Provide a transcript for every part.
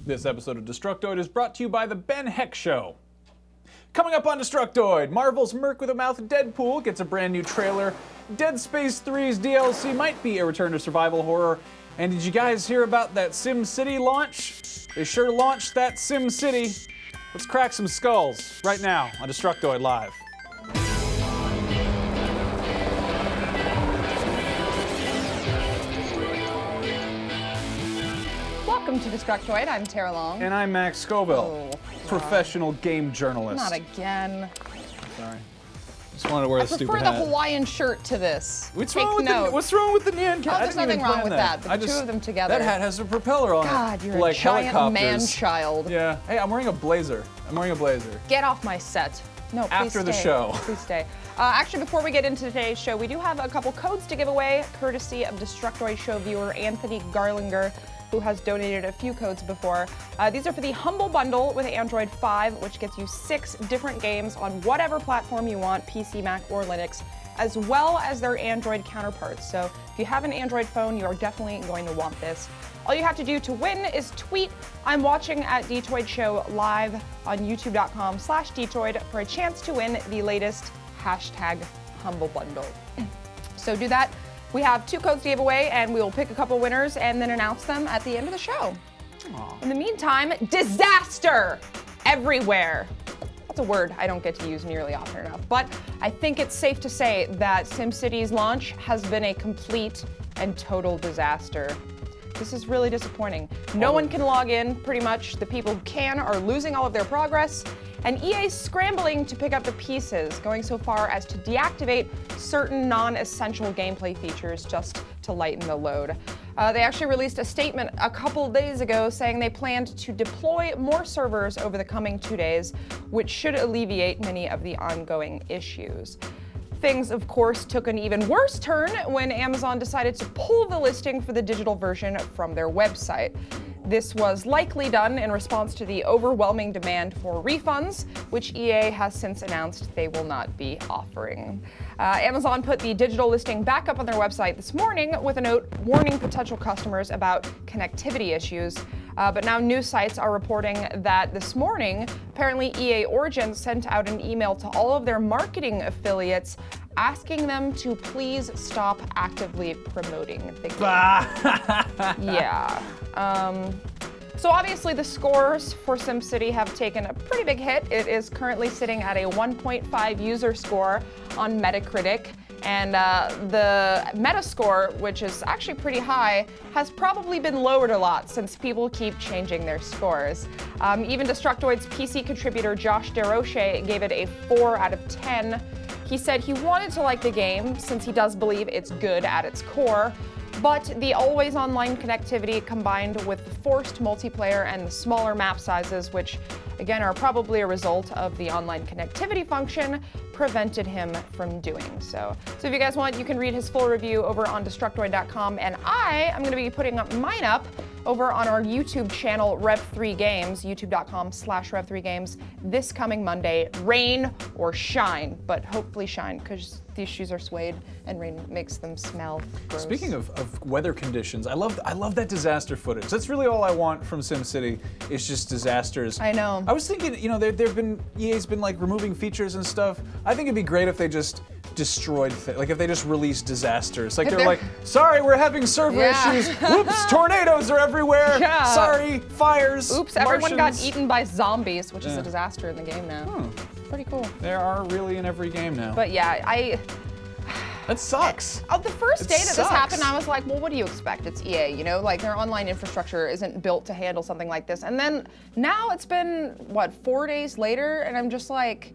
This episode of Destructoid is brought to you by The Ben Heck Show. Coming up on Destructoid, Marvel's Merc with a Mouth Deadpool gets a brand new trailer. Dead Space 3's DLC might be a return to survival horror. And did you guys hear about that SimCity launch? They sure launched that SimCity. Let's crack some skulls right now on Destructoid Live. Welcome to Destructoid. I'm Tara Long. And I'm Max Scoville, professional game journalist. Not again. Sorry. Just wanted to wear a stupid hat. I prefer the Hawaiian shirt to this. What's wrong with the Nyan cat? Oh, there's nothing wrong with that. The two of them together. That hat has a propeller on it. God, you're like a giant helicopters. man-child. Yeah. Hey, I'm wearing a blazer. Get off my set. No, please After the show. Please stay. Actually, before we get into today's show, we do have a couple codes to give away, courtesy of Destructoid show viewer Anthony Garlinger, who has donated a few codes before. These are for the Humble Bundle with Android 5, which gets you 6 different games on whatever platform you want, PC, Mac, or Linux, as well as their Android counterparts. So if you have an Android phone, you are definitely going to want this. All you have to do to win is tweet "I'm watching at Detoid Show" live on youtube.com/Detoid for a chance to win the latest #Humble Bundle. So do that. We have 2 codes to give away, and we will pick a couple winners and then announce them at the end of the show. Aww. In the meantime, disaster everywhere. That's a word I don't get to use nearly often enough, but I think it's safe to say that SimCity's launch has been a complete and total disaster. This is really disappointing. No one can log in, pretty much. The people who can are losing all of their progress, and EA's scrambling to pick up the pieces, going so far as to deactivate certain non-essential gameplay features just to lighten the load. They actually released a statement a couple days ago saying they planned to deploy more servers over the coming 2 days, which should alleviate many of the ongoing issues. Things, of course, took an even worse turn when Amazon decided to pull the listing for the digital version from their website. This was likely done in response to the overwhelming demand for refunds, which EA has since announced they will not be offering. Amazon put the digital listing back up on their website this morning with a note warning potential customers about connectivity issues. But now news sites are reporting that this morning, apparently EA Origin sent out an email to all of their marketing affiliates asking them to please stop actively promoting the game. Yeah. So obviously the scores for SimCity have taken a pretty big hit. It is currently sitting at a 1.5 user score on Metacritic. And the Metascore, which is actually pretty high, has probably been lowered a lot since people keep changing their scores. Even Destructoid's PC contributor Josh DeRoche gave it a 4 out of 10. He said he wanted to like the game since he does believe it's good at its core, but the always online connectivity combined with the forced multiplayer and the smaller map sizes, which again are probably a result of the online connectivity function, prevented him from doing so. So if you guys want, you can read his full review over on Destructoid.com, and I am going to be putting mine up over on our YouTube channel, Rev3Games, youtube.com/Rev3Games, this coming Monday, rain or shine, but hopefully shine, because these shoes are suede and rain makes them smell gross. Speaking of weather conditions, I love that disaster footage. That's really all I want from SimCity, is just disasters. I know. I was thinking, EA's been like removing features and stuff. I think it'd be great if they just destroyed things, like if they just released disasters. Like they're like, sorry, we're having server issues. Whoops, tornadoes are everywhere. Yeah. Sorry, fires. Oops, Martians. Everyone got eaten by zombies, which is a disaster in the game now. Pretty cool. There are really in every game now. But yeah, that sucks. The first day that this happened, I was like, well, what do you expect? It's EA, you know? Like, their online infrastructure isn't built to handle something like this. And then, now it's been, 4 days later, and I'm just like,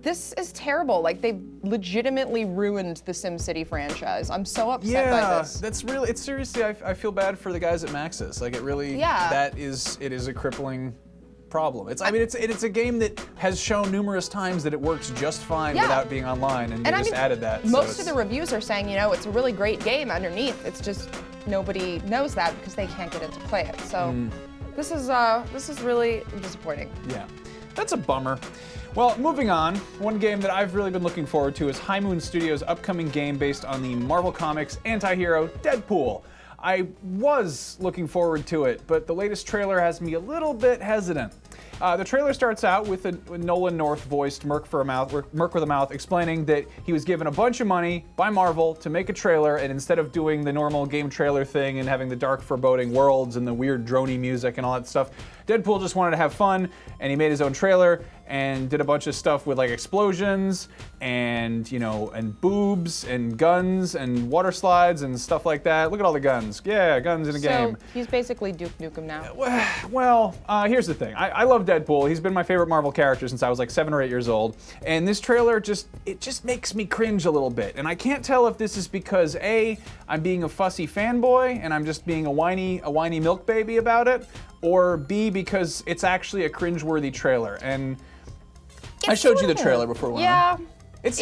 this is terrible. Like, they've legitimately ruined the SimCity franchise. I'm so upset by this. Yeah, that's really, it's seriously, I feel bad for the guys at Maxis. Like, it really, it is a crippling problem. It's a game that has shown numerous times that it works just fine without being online, and they just added that. Most of the reviews are saying, it's a really great game underneath. It's just nobody knows that because they can't get in to play it. So this is really disappointing. Yeah, that's a bummer. Well, moving on, one game that I've really been looking forward to is High Moon Studios' upcoming game based on the Marvel Comics anti-hero Deadpool. I was looking forward to it, but the latest trailer has me a little bit hesitant. The trailer starts out with Nolan North voiced Merc with a Mouth explaining that he was given a bunch of money by Marvel to make a trailer, and instead of doing the normal game trailer thing and having the dark foreboding worlds and the weird droney music and all that stuff, Deadpool just wanted to have fun, and he made his own trailer and did a bunch of stuff with like explosions and, you know, and boobs and guns and water slides and stuff like that. Look at all the guns. Yeah, guns in a game. So he's basically Duke Nukem now. Well, here's the thing. I love Deadpool. He's been my favorite Marvel character since I was like 7 or 8 years old. And this trailer just makes me cringe a little bit. And I can't tell if this is because A, I'm being a fussy fanboy and I'm just being a whiny milk baby about it, or B, because it's actually a cringeworthy trailer. And I showed you the trailer before. Yeah. It's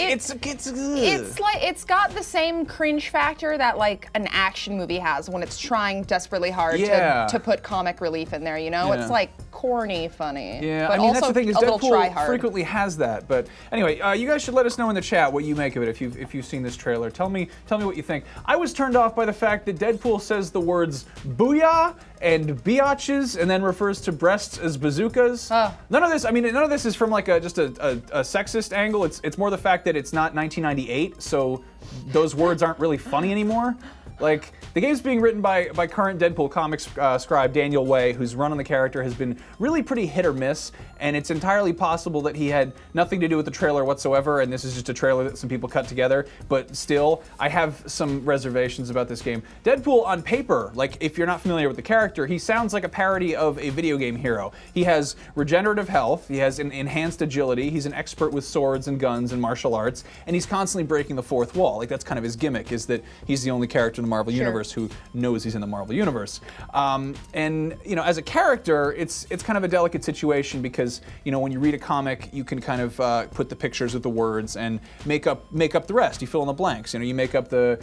like it's got the same cringe factor that like an action movie has when it's trying desperately hard to put comic relief in there, you know? Yeah. It's like corny funny. Yeah, but I mean, also that's the thing is a little Deadpool try-hard. frequently has that. But anyway, you guys should let us know in the chat what you make of it if you've seen this trailer. Tell me what you think. I was turned off by the fact that Deadpool says the words booyah and biatches and then refers to breasts as bazookas. None of this is from like just a sexist angle. It's more the fact that it's not 1998, so those words aren't really funny anymore. Like, the game's being written by current Deadpool comics scribe Daniel Way, whose run on the character has been really pretty hit or miss, and it's entirely possible that he had nothing to do with the trailer whatsoever, and this is just a trailer that some people cut together, but still, I have some reservations about this game. Deadpool, on paper, like, if you're not familiar with the character, he sounds like a parody of a video game hero. He has regenerative health, he has an enhanced agility, he's an expert with swords and guns and martial arts, and he's constantly breaking the fourth wall. Like, that's kind of his gimmick, is that he's the only character in the Marvel Universe who knows he's in the Marvel Universe. And, you know, as a character, it's kind of a delicate situation because, you know, when you read a comic, you can kind of put the pictures with the words and make up the rest. You fill in the blanks. You know, you make up the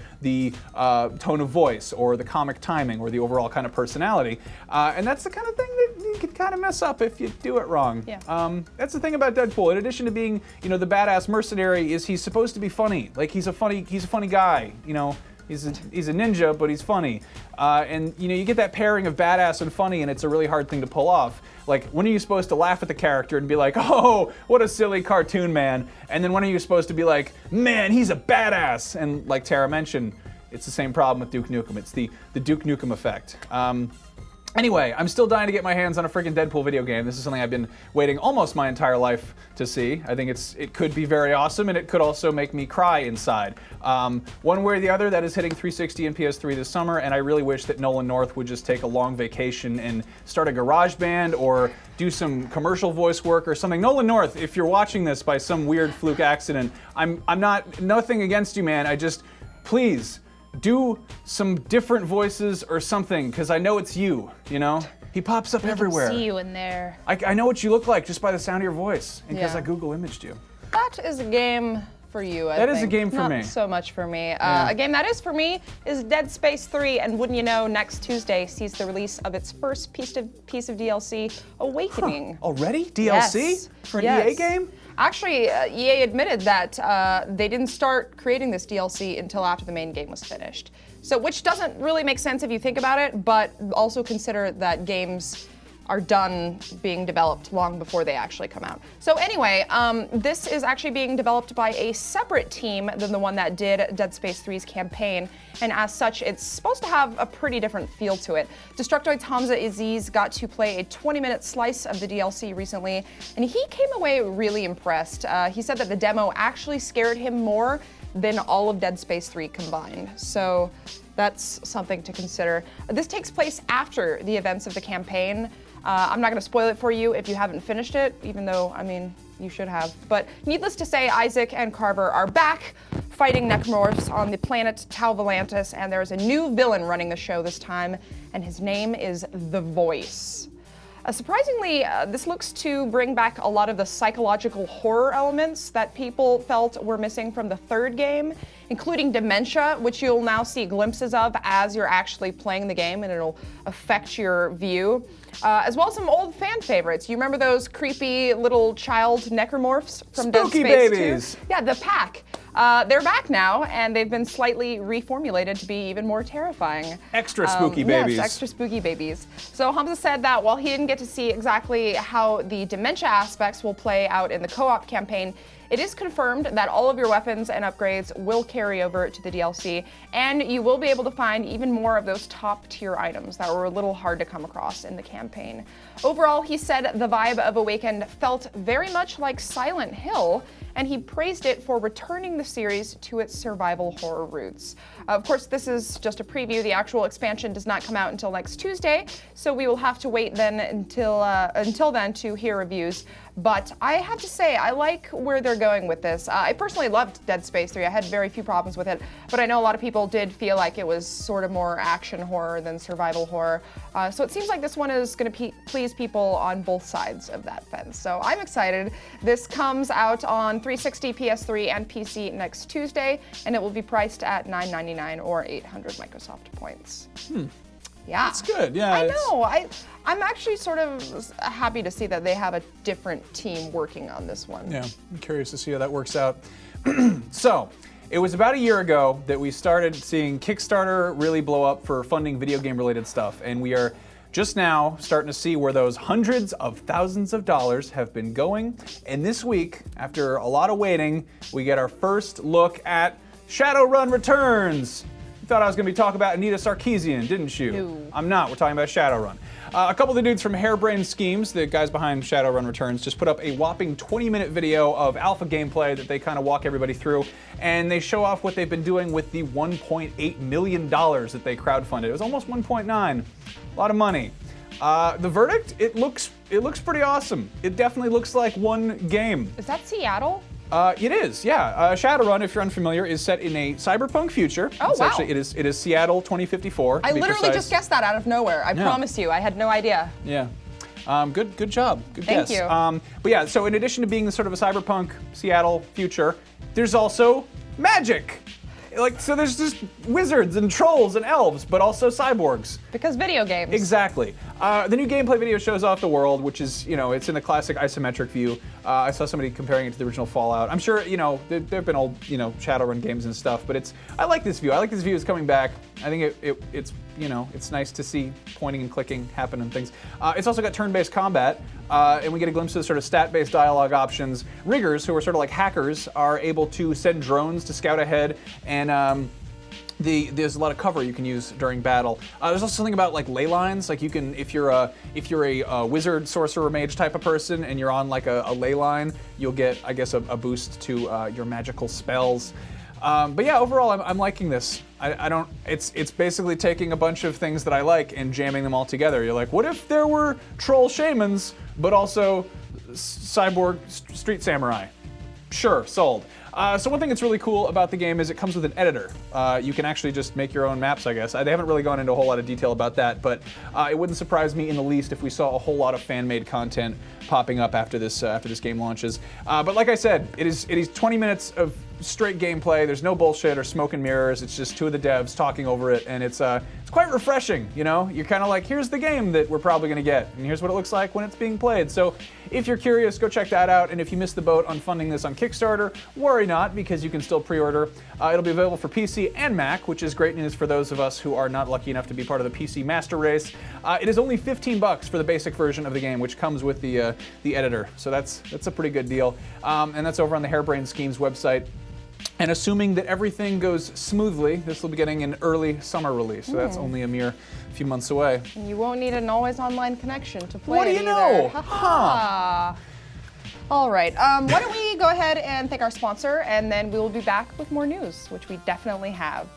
tone of voice or the comic timing or the overall kind of personality. And that's the kind of thing that you can kind of mess up if you do it wrong. Yeah. That's the thing about Deadpool. In addition to being, you know, the badass mercenary, is he's supposed to be funny. Like, he's a funny guy, you know. He's a ninja, but he's funny. And, you know, you get that pairing of badass and funny, and it's a really hard thing to pull off. Like, when are you supposed to laugh at the character and be like, oh, what a silly cartoon man? And then when are you supposed to be like, man, he's a badass? And like Tara mentioned, it's the same problem with Duke Nukem. It's the Duke Nukem effect. Anyway, I'm still dying to get my hands on a freaking Deadpool video game. This is something I've been waiting almost my entire life to see. I think it could be very awesome, and it could also make me cry inside. One way or the other, that is hitting 360 and PS3 this summer, and I really wish that Nolan North would just take a long vacation and start a garage band or do some commercial voice work or something. Nolan North, if you're watching this by some weird fluke accident, I'm nothing against you, man. Please, do some different voices or something, because I know it's you, you know? He pops up everywhere. I can see you in there. I know what you look like just by the sound of your voice, and because Yeah. I Google imaged you. That is a game for you, I That think. is a game for Not me. so much for me. Yeah. A game that is for me is Dead Space 3, and wouldn't you know, next Tuesday sees the release of its first piece of DLC, Awakening. Already? DLC? Yes. For an Yes. EA game? Actually, EA admitted that they didn't start creating this DLC until after the main game was finished. So, which doesn't really make sense if you think about it, but also consider that games are done being developed long before they actually come out. So anyway, this is actually being developed by a separate team than the one that did Dead Space 3's campaign, and as such, it's supposed to have a pretty different feel to it. Destructoid's Hamza Aziz got to play a 20-minute slice of the DLC recently, and he came away really impressed. He said that the demo actually scared him more than all of Dead Space 3 combined. So that's something to consider. This takes place after the events of the campaign. I'm not going to spoil it for you if you haven't finished it, even though, I mean, you should have. But needless to say, Isaac and Carver are back fighting necromorphs on the planet Tau Volantis, and there is a new villain running the show this time, and his name is The Voice. Surprisingly, this looks to bring back a lot of the psychological horror elements that people felt were missing from the third game, including dementia, which you'll now see glimpses of as you're actually playing the game, and it'll affect your view, as well as some old fan favorites. You remember those creepy little child necromorphs from Dead Spooky Space babies. 2? Yeah, the pack. They're back now, and they've been slightly reformulated to be even more terrifying. Extra spooky babies. Yes, extra spooky babies. So Hamza said that while he didn't get to see exactly how the dementia aspects will play out in the co-op campaign, it is confirmed that all of your weapons and upgrades will carry over to the DLC, and you will be able to find even more of those top-tier items that were a little hard to come across in the campaign. Overall, he said the vibe of Awakened felt very much like Silent Hill, and he praised it for returning the series to its survival horror roots. Of course, this is just a preview. The actual expansion does not come out until next Tuesday, so we will have to wait then until then to hear reviews. But I have to say, I like where they're going with this. I personally loved Dead Space 3. I had very few problems with it, but I know a lot of people did feel like it was sort of more action horror than survival horror. So it seems like this one is going to please people on both sides of that fence. So I'm excited. This comes out on 360, PS3, and PC next Tuesday, and it will be priced at $9.99 or 800 Microsoft points. Yeah. That's good, yeah. I know. I'm actually sort of happy to see that they have a different team working on this one. Yeah, I'm curious to see how that works out. So, it was about a year ago that we started seeing Kickstarter really blow up for funding video game related stuff, and we are just now starting to see where those hundreds of thousands of dollars have been going. And this week, after a lot of waiting, we get our first look at Shadowrun Returns. You thought I was going to be talking about Anita Sarkeesian, didn't you? No. I'm not. We're talking about Shadowrun. A couple of the dudes from Harebrained Schemes, the guys behind Shadowrun Returns, just put up a whopping 20-minute video of alpha gameplay that they kind of walk everybody through, and they show off what they've been doing with the $1.8 million that they crowdfunded. It was almost 1.9, a lot of money. The verdict, it looks pretty awesome. It definitely looks like one game. Is that Seattle? It is, yeah. Shadowrun, if you're unfamiliar, is set in a cyberpunk future. Oh, It's wow. Actually, it is Seattle 2054. I literally just guessed that out of nowhere. I promise you, I had no idea. Yeah. Good job. Good Thank guess. you. But yeah, so in addition to being sort of a cyberpunk Seattle future, there's also magic. So there's just wizards and trolls and elves, but also cyborgs. Because video games. Exactly. The new gameplay video shows off the world, which is, it's in the classic isometric view. I saw somebody comparing it to the original Fallout. I'm sure, there have been old, Shadowrun games and stuff, but I like this view. I like this view. It's coming back. I think it's it's nice to see pointing and clicking happen and things. It's also got turn-based combat, and we get a glimpse of the sort of stat-based dialogue options. Riggers, who are sort of like hackers, are able to send drones to scout ahead, and there's a lot of cover you can use during battle. There's also something about like ley lines. Like you can, if you're a wizard, sorcerer, mage type of person, and you're on like a ley line, you'll get, I guess, a boost to your magical spells. But yeah, overall, I'm liking this. It's basically taking a bunch of things that I like and jamming them all together. You're like, what if there were troll shamans, but also cyborg street samurai? Sure, sold. So one thing that's really cool about the game is it comes with an editor. You can actually just make your own maps, I guess. They haven't really gone into a whole lot of detail about that, but it wouldn't surprise me in the least if we saw a whole lot of fan-made content popping up after this game launches. But like I said, it is 20 minutes of straight gameplay. There's no bullshit or smoke and mirrors. It's just two of the devs talking over it, and it's quite refreshing. You're kind of like, here's the game that we're probably going to get, and here's what it looks like when it's being played. So if you're curious, go check that out. And if you missed the boat on funding this on Kickstarter, worry not, because you can still pre-order. It'll be available for PC and Mac, which is great news for those of us who are not lucky enough to be part of the PC master race. It is only $15 for the basic version of the game, which comes with the editor. So that's a pretty good deal. And that's over on the Harebrained Schemes website. And assuming that everything goes smoothly, this will be getting an early summer release. So that's only a mere few months away. And you won't need an always online connection to play What do it you either. know? Huh. All right, why don't we go ahead and thank our sponsor, and then we will be back with more news, which we definitely have.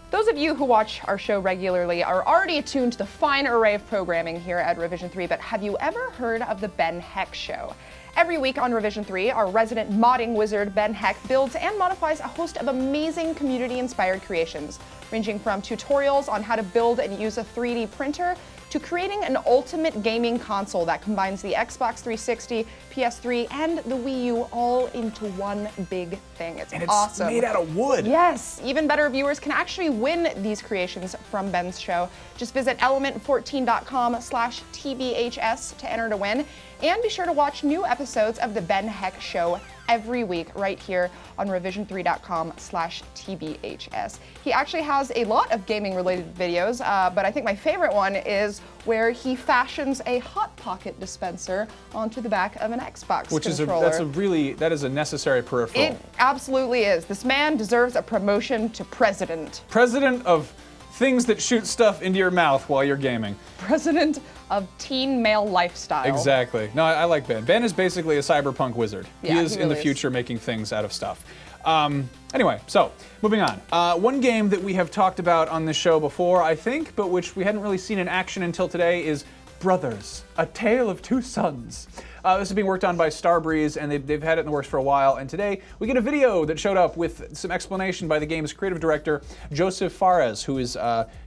Those of you who watch our show regularly are already attuned to the fine array of programming here at Revision 3, but have you ever heard of the Ben Heck Show? Every week on Revision 3, our resident modding wizard, Ben Heck, builds and modifies a host of amazing community-inspired creations, ranging from tutorials on how to build and use a 3D printer to creating an ultimate gaming console that combines the Xbox 360, PS3, and the Wii U all into one big thing. It's awesome. Made out of wood. Yes, even better viewers can actually win these creations from Ben's show. Just visit element14.com/TBHS to enter to win, and be sure to watch new episodes of the Ben Heck Show every week right here on revision3.com/TBHS. He actually has a lot of gaming-related videos, but I think my favorite one is where he fashions a Hot Pocket dispenser onto the back of an Xbox controller. That is a necessary peripheral. It absolutely is. This man deserves a promotion to president. President of things that shoot stuff into your mouth while you're gaming. President of teen male lifestyle. Exactly. No, I like Ben. Ben is basically a cyberpunk wizard. Yeah, he is in the future making things out of stuff. Anyway, so moving on. One game that we have talked about on this show before, I think, but which we hadn't really seen in action until today is Brothers, A Tale of Two Sons. This is being worked on by Starbreeze, and they've had it in the works for a while. And today we get a video that showed up with some explanation by the game's creative director, Joseph Fares, who is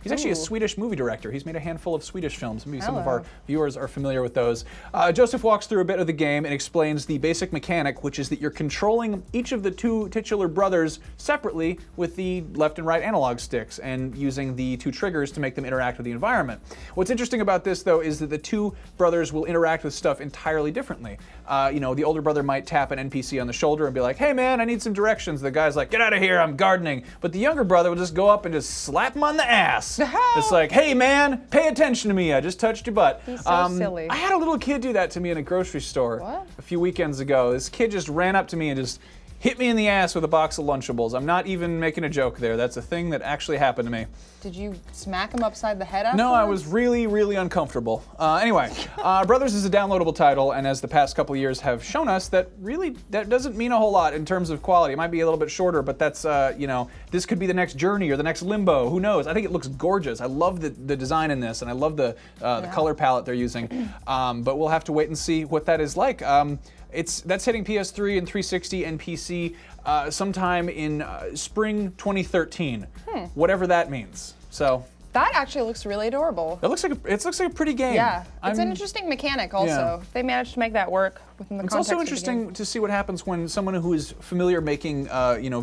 he's actually a Swedish movie director. He's made a handful of Swedish films. Maybe some of our viewers are familiar with those. Joseph walks through a bit of the game and explains the basic mechanic, which is that you're controlling each of the two titular brothers separately with the left and right analog sticks and using the two triggers to make them interact with the environment. What's interesting about this, though, is that the two brothers will interact with stuff entirely differently. The older brother might tap an NPC on the shoulder and be like, "Hey man, I need some directions." The guy's like, "Get out of here, I'm gardening." But the younger brother will just go up and just slap him on the ass. It's like, "Hey man, pay attention to me, I just touched your butt." He's so silly. I had a little kid do that to me in a grocery store a few weekends ago. This kid just ran up to me and just hit me in the ass with a box of Lunchables. I'm not even making a joke there. That's a thing that actually happened to me. Did you smack him upside the head afterwards? No, I was really, really uncomfortable. Anyway, Brothers is a downloadable title, and as the past couple of years have shown us, that doesn't mean a whole lot in terms of quality. It might be a little bit shorter, but that's, this could be the next Journey or the next Limbo. Who knows? I think it looks gorgeous. I love the design in this, and I love the color palette they're using. But we'll have to wait and see what that is like. That's hitting PS3 and 360 and PC sometime in spring 2013, whatever that means. So that actually looks really adorable. It looks like a pretty game. Yeah, it's an interesting mechanic. Also, they managed to make that work within the context. It's also interesting to see what happens when someone who is familiar making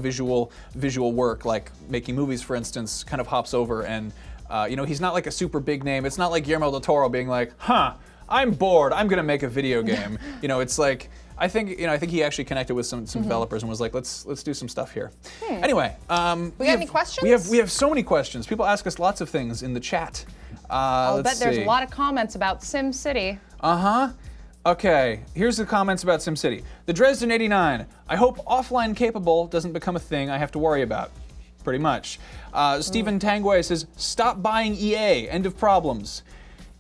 visual work, like making movies, for instance, kind of hops over and he's not like a super big name. It's not like Guillermo del Toro being like, I'm bored, I'm gonna make a video game. It's like, I think he actually connected with some developers and was like, let's do some stuff here. Anyway, we got any questions? We have so many questions. People ask us lots of things in the chat. I'll bet there's a lot of comments about SimCity. Okay, here's the comments about SimCity. The Dresden 89. I hope offline capable doesn't become a thing I have to worry about. Pretty much. Stephen Tangway says, stop buying EA. End of problems.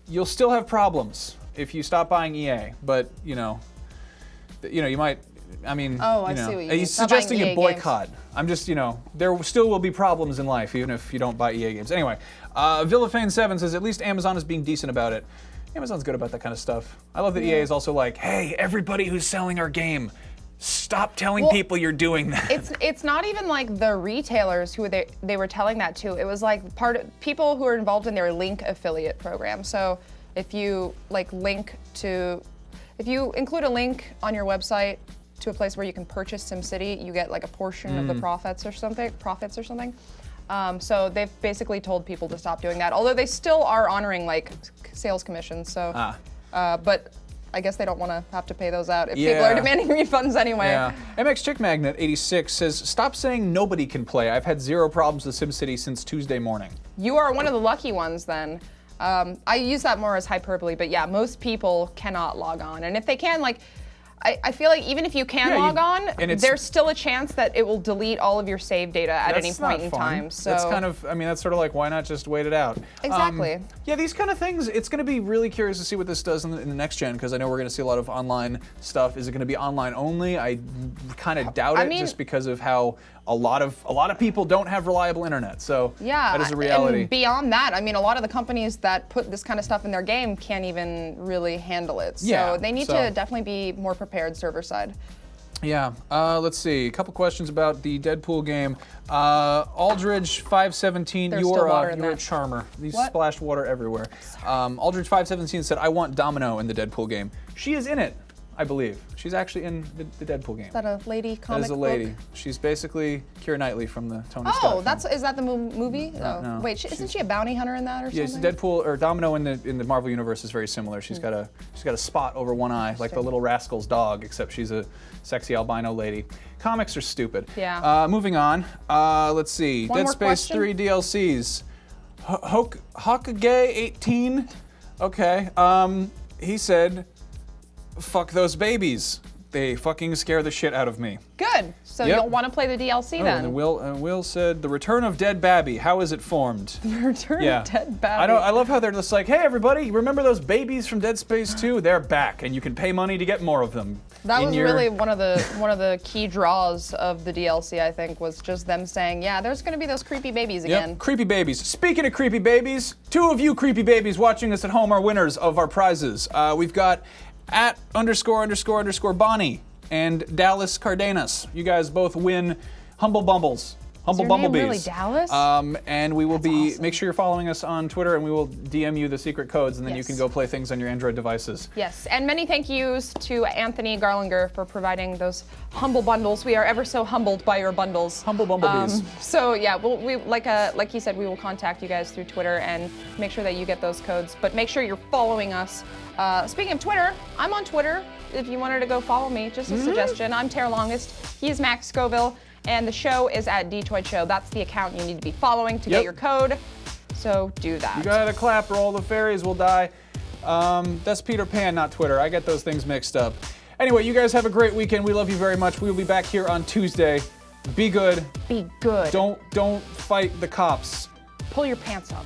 You'll still have problems if you stop buying EA, but you might. I mean, I see what you mean. He's suggesting a boycott. Games. I'm just, there still will be problems in life even if you don't buy EA games. Anyway, Villafane7 says at least Amazon is being decent about it. Amazon's good about that kind of stuff. I love that EA is also like, hey, everybody who's selling our game, stop telling people you're doing that. It's not even like the retailers who they were telling that to. It was like people who are involved in their Link affiliate program. So if you if you include a link on your website to a place where you can purchase SimCity, you get like a portion of the profits or something. So they've basically told people to stop doing that. Although they still are honoring like sales commissions. So, but I guess they don't want to have to pay those out if people are demanding refunds anyway. Yeah. MX Chick Magnet 86 says, stop saying nobody can play. I've had 0 problems with SimCity since Tuesday morning. You are one of the lucky ones then. I use that more as hyperbole, but yeah, most people cannot log on. And if they can, I feel like even if you can log on, there's still a chance that it will delete all of your save data at any point in time. So that's kind of, that's sort of like, why not just wait it out? Exactly. These kind of things, it's going to be really curious to see what this does in the next gen, because I know we're going to see a lot of online stuff. Is it going to be online only? I kind of doubt it, just because of how a lot of people don't have reliable internet. So that is a reality. And beyond that, a lot of the companies that put this kind of stuff in their game can't even really handle it. So they need to definitely be more prepared server side. Yeah, let's see. A couple questions about the Deadpool game. Aldridge 517, you're a charmer. These splashed water everywhere. Aldridge 517 said, I want Domino in the Deadpool game. She is in it. I believe. She's actually in the Deadpool game. Is that a lady comic That is a lady. book? She's basically Keira Knightley from the Tony Scott film. Is that the movie? No. Wait, isn't she a bounty hunter in that or Yeah, something? Deadpool or Domino in the Marvel universe is very similar. She's got a spot over one eye, like the Little Rascal's dog, except she's a sexy albino lady. Comics are stupid. Yeah. Moving on. Let's see. One Dead more Space question? 3 DLCs. Hokage 18. Okay. He said, "Fuck those babies. They fucking scare the shit out of me." Good. So Yep. you'll want to play the DLC Oh, then. and then Will said, "The return of Dead Babby. How is it formed?" Return Yeah. of Dead Babby. I love how they're just like, "Hey everybody, remember those babies from Dead Space 2? They're back, and you can pay money to get more of them." That in was your- really one of the key draws of the DLC, I think, was just them saying, yeah, there's going to be those creepy babies again. Yep, creepy babies. Speaking of creepy babies, 2 of you creepy babies watching us at home are winners of our prizes. We've got @___ Bonnie and Dallas Cardenas. You guys both win Humble Bumbles. Humble Is your name Bumblebees. really Dallas? And we will awesome. make sure you're following us on Twitter, and we will DM you the secret codes, and then you Yes. can go play things on your Android devices. Yes, and many thank yous to Anthony Garlinger for providing those humble bundles. We are ever so humbled by your bundles. Humble Bumblebees. So yeah, we like he said, we will contact you guys through Twitter and make sure that you get those codes. But make sure you're following us. Speaking of Twitter, I'm on Twitter. If you wanted to go follow me, just a suggestion. I'm Tara Longest. He's Max Scoville, and the show is at Detroit Show. That's the account you need to be following to Yep. get your code. So do that. You gotta clap or all the fairies will die. That's Peter Pan, not Twitter. I get those things mixed up. Anyway, you guys have a great weekend. We love you very much. We will be back here on Tuesday. Be good. Be good. Don't fight the cops. Pull your pants up.